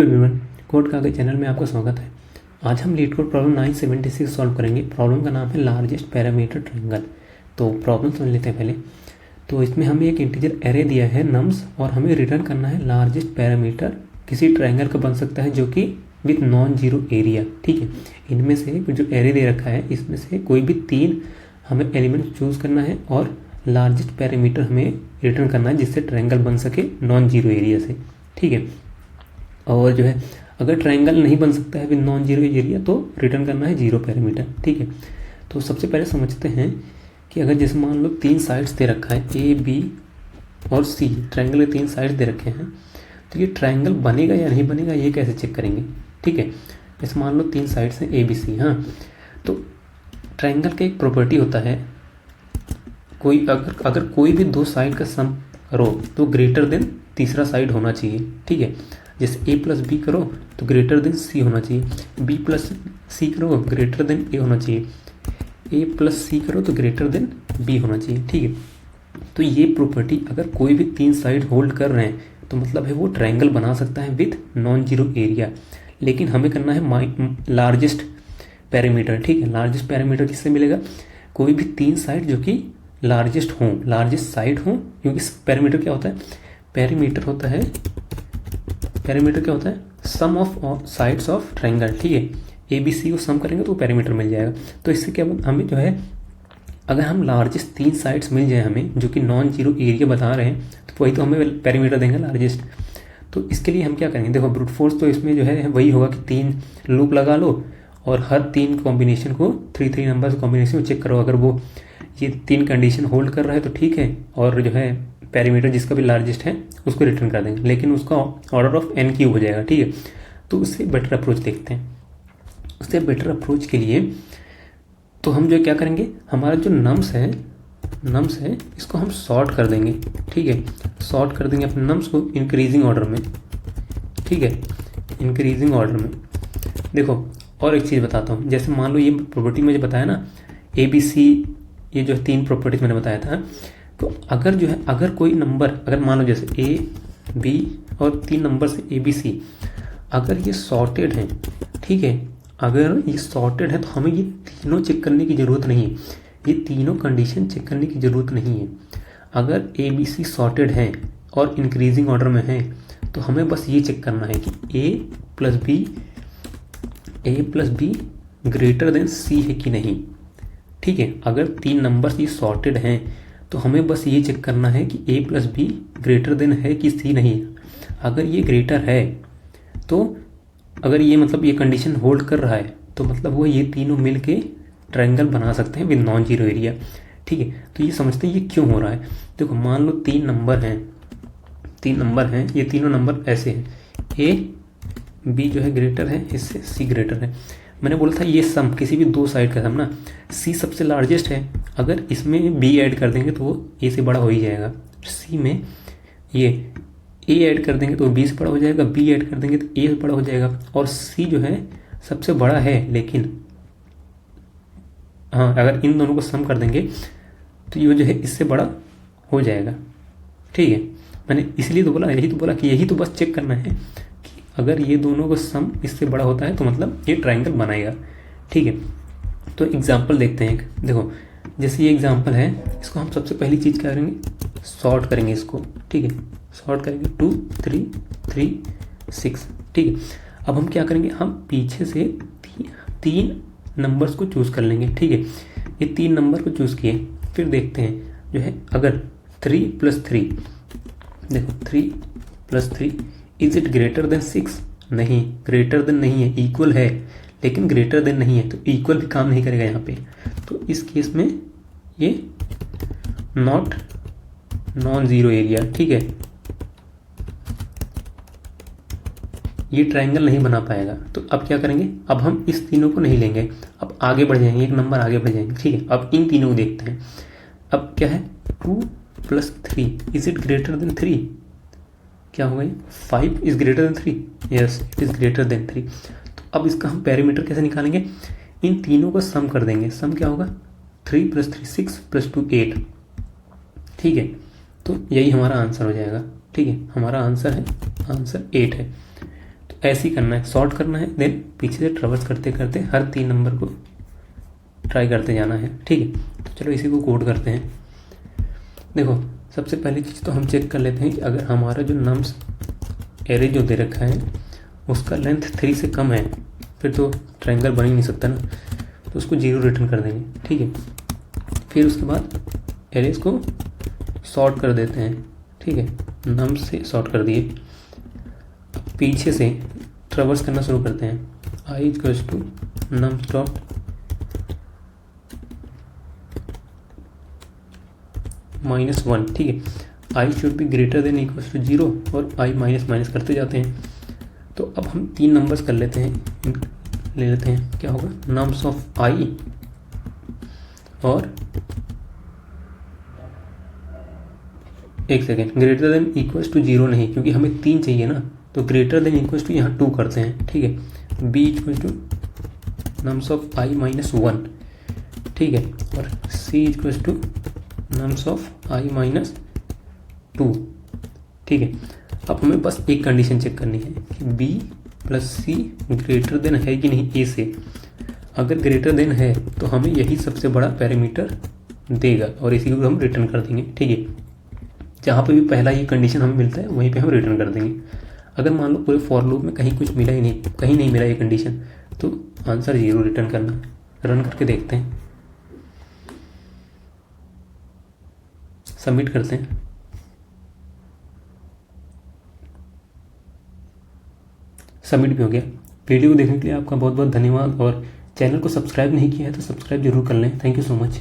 Everyone, code कागज channel में आपका स्वागत है। आज हम लीड कोड प्रॉब्लम 976 सॉल्व करेंगे। प्रॉब्लम का नाम है लार्जेस्ट पैरामीटर ट्रायंगल। तो प्रॉब्लम समझ लेते हैं पहले। तो इसमें हमें एक इंटीजर एरे दिया है नम्स और हमें रिटर्न करना है लार्जेस्ट पैरामीटर किसी ट्रायंगल का बन सकता है जो कि विथ नॉन जीरो एरिया। ठीक है, इनमें से जो एरे दे रखा है इसमें से कोई भी 3 हमें एलिमेंट चूज़ करना है और लार्जेस्ट पैरामीटर हमें रिटर्न करना है जिससे ट्रायंगल बन सके नॉन जीरो एरिया से। ठीक है, और जो है अगर ट्रायंगल नहीं बन सकता है विद नॉन जीरो एरिया तो रिटर्न करना है जीरो पैरामीटर। ठीक है, तो सबसे पहले समझते हैं कि अगर जैसे मान लो 3 साइड्स दे रखा है ए बी और सी, ट्रायंगल के 3 साइड्स दे रखे हैं, तो ये ट्रायंगल बनेगा या नहीं बनेगा ये कैसे चेक करेंगे। ठीक है, जैसे मान लो 3 साइड्स हैं ए बी सी। हाँ, तो ट्रायंगल का एक प्रॉपर्टी होता है, कोई अगर कोई भी 2 साइड का सम करो तो ग्रेटर देन तीसरा साइड होना चाहिए। ठीक है, जैसे ए प्लस बी करो तो ग्रेटर देन सी होना चाहिए, बी प्लस सी करो ग्रेटर देन ए होना चाहिए, ए प्लस सी करो तो ग्रेटर देन बी होना चाहिए। ठीक है, तो ये प्रॉपर्टी अगर कोई भी 3 साइड होल्ड कर रहे हैं तो मतलब है वो ट्रायंगल बना सकता है विथ नॉन जीरो एरिया। लेकिन हमें करना है लार्जेस्ट पैरामीटर। ठीक है, लार्जेस्ट पैरामीटर किससे मिलेगा, कोई भी 3 साइड जो कि लार्जेस्ट हों, लार्जेस्ट साइड हों, क्योंकि पैरामीटर क्या होता है, पैरामीटर क्या होता है सम ऑफ साइड्स ऑफ ट्रायंगल। ठीक है, ए बी सी को सम करेंगे तो पैरामीटर मिल जाएगा। तो इससे क्या हमें जो है अगर हम लार्जेस्ट 3 साइड्स मिल जाए हमें जो कि नॉन जीरो एरिया बता रहे हैं तो वही तो हमें पैरामीटर देंगे लार्जेस्ट। तो इसके लिए हम क्या करेंगे, देखो ब्रूट फोर्स तो इसमें जो है वही होगा कि 3 लूप लगा लो और हर 3 कॉम्बिनेशन को 3 नंबर्स कॉम्बिनेशन को चेक करो। अगर वो ये 3 कंडीशन होल्ड कर रहा है तो ठीक है, और जो है पैरामीटर जिसका भी लार्जेस्ट है उसको रिटर्न कर देंगे, लेकिन उसका ऑर्डर ऑफ n क्यूब हो जाएगा। ठीक है, तो उससे बेटर अप्रोच देखते हैं। उससे बेटर अप्रोच के लिए तो हम जो क्या करेंगे, हमारा जो नम्स है इसको हम सॉर्ट कर देंगे। ठीक है, सॉर्ट कर देंगे अपने नम्स को इंक्रीजिंग ऑर्डर में। ठीक है, इंक्रीजिंग ऑर्डर में। देखो और एक चीज़ बताता हूँ, जैसे मान लो ये प्रॉपर्टी मुझे बताया ना ए बी सी, ये जो 3 प्रॉपर्टीज मैंने बताया था, तो अगर जो है अगर कोई नंबर, अगर मान लो जैसे ए बी और 3 नंबर से ए बी सी, अगर ये सॉर्टेड हैं, ठीक है, अगर ये सॉर्टेड है तो हमें ये तीनों चेक करने की ज़रूरत नहीं है, ये तीनों कंडीशन चेक करने की ज़रूरत नहीं है। अगर ए बी सी सॉर्टेड हैं और इंक्रीजिंग ऑर्डर में हैं तो हमें बस ये चेक करना है कि ए प्लस बी ग्रेटर देन सी है कि नहीं। ठीक है, अगर 3 नंबर्स ये सॉर्टेड हैं तो हमें बस ये चेक करना है कि ए प्लस बी ग्रेटर देन है कि सी नहीं। अगर ये ग्रेटर है तो अगर ये मतलब ये कंडीशन होल्ड कर रहा है तो मतलब वो ये तीनों मिल के ट्रायंगल बना सकते हैं विद नॉन जीरो एरिया। ठीक है, तो ये समझते हैं ये क्यों हो रहा है। देखो मान लो 3 नंबर हैं, ये तीनों नंबर ऐसे हैं, ए बी जो है ग्रेटर है इससे, सी ग्रेटर है। मैंने बोला था ये सम किसी भी 2 साइड का सम ना, सी सबसे लार्जेस्ट है, अगर इसमें बी ऐड कर देंगे तो वो ए से बड़ा हो ही जाएगा। सी में ये ए ऐड कर देंगे तो बी से बड़ा हो जाएगा, बी ऐड कर देंगे तो ए से बड़ा हो जाएगा, और सी जो है सबसे बड़ा है, लेकिन हाँ अगर इन दोनों को सम कर देंगे तो ये जो है इससे बड़ा हो जाएगा। ठीक है, मैंने इसलिए तो बोला, यही तो बस चेक करना है कि अगर ये दोनों का सम इससे बड़ा होता है तो मतलब ये ट्रायंगल बनाएगा। ठीक है, तो एग्जाम्पल देखते हैं एक। देखो जैसे ये एग्जाम्पल है, इसको हम सबसे पहली चीज़ क्या करेंगे, सॉर्ट करेंगे इसको। ठीक है, सॉर्ट करेंगे 2 3 3 6। ठीक है, अब हम क्या करेंगे, हम पीछे से 3 नंबर्स को चूज़ कर लेंगे। ठीक है, ये 3 नंबर को चूज़ किए, फिर देखते हैं जो है अगर 3 + 3, देखो 3 + 3 इज इट ग्रेटर देन 6, नहीं, ग्रेटर देन नहीं है, इक्वल है लेकिन ग्रेटर देन नहीं है, तो इक्वल भी काम नहीं करेगा यहाँ पे। तो इस केस में ये नॉन जीरो एरिया। ठीक है, ये ट्रायंगल नहीं बना पाएगा। तो अब क्या करेंगे, अब हम इस तीनों को नहीं लेंगे, अब आगे बढ़ जाएंगे, एक नंबर आगे बढ़ जाएंगे। ठीक है, अब इन तीनों को देखते हैं। अब क्या है, 2 + 3 इज इट ग्रेटर देन 3, क्या हो गई, 5 is greater than 3, yes it is greater than 3। तो अब इसका हम पैरामीटर कैसे निकालेंगे, इन तीनों को सम कर देंगे। सम क्या होगा, 3 + 3 6 + 2 8। ठीक है, तो यही हमारा आंसर हो जाएगा। ठीक है, हमारा आंसर 8 है। तो ऐसे ही करना है, सॉर्ट करना है, देन पीछे से ट्रेवर्स करते करते हर 3 नंबर को ट्राई करते जाना है। ठीक है, तो चलो इसी को कोड करते हैं। देखो सबसे पहली चीज़ तो हम चेक कर लेते हैं कि अगर हमारा जो नम्स एरे जो दे रखा है उसका लेंथ 3 से कम है, फिर तो ट्रायंगल बन ही नहीं सकता ना, तो उसको 0 रिटर्न कर देंगे। ठीक है, फिर उसके बाद एरेज को सॉर्ट कर देते हैं। ठीक है, नम्स से सॉर्ट कर दिए, अब पीछे से ट्रेवर्स करना शुरू करते हैं। I equals to nums dot -1। ठीक है, i should be greater than equals to 0 और आई माइनस माइनस करते जाते हैं। तो अब हम 3 नंबर्स कर लेते हैं, ले लेते हैं, क्या होगा, नम्स ऑफ आई और एक second, greater than equals to 0 नहीं, क्योंकि हमें 3 चाहिए ना, तो ग्रेटर देन इक्वल्स टू यहाँ 2 करते हैं। ठीक है, b equals to nums of i -1। ठीक है, और c equals to nums of i -2। ठीक है, अब हमें बस एक कंडीशन चेक करनी है कि बी प्लस सी ग्रेटर देन है कि नहीं ए से। अगर ग्रेटर देन है तो हमें यही सबसे बड़ा पैरामीटर देगा और इसी को हम रिटर्न कर देंगे। ठीक है, जहाँ पे भी पहला ये कंडीशन हमें मिलता है वहीं पे हम रिटर्न कर देंगे। अगर मान लो पूरे फॉर लूप में कहीं कुछ मिला ही नहीं, कहीं नहीं मिला ये कंडीशन, तो आंसर 0 रिटर्न करना है। रन करके देखते हैं, सबमिट करते हैं। सबमिट भी हो गया। वीडियो को देखने के लिए आपका बहुत बहुत धन्यवाद, और चैनल को सब्सक्राइब नहीं किया है तो सब्सक्राइब जरूर कर लें। Thank you so much.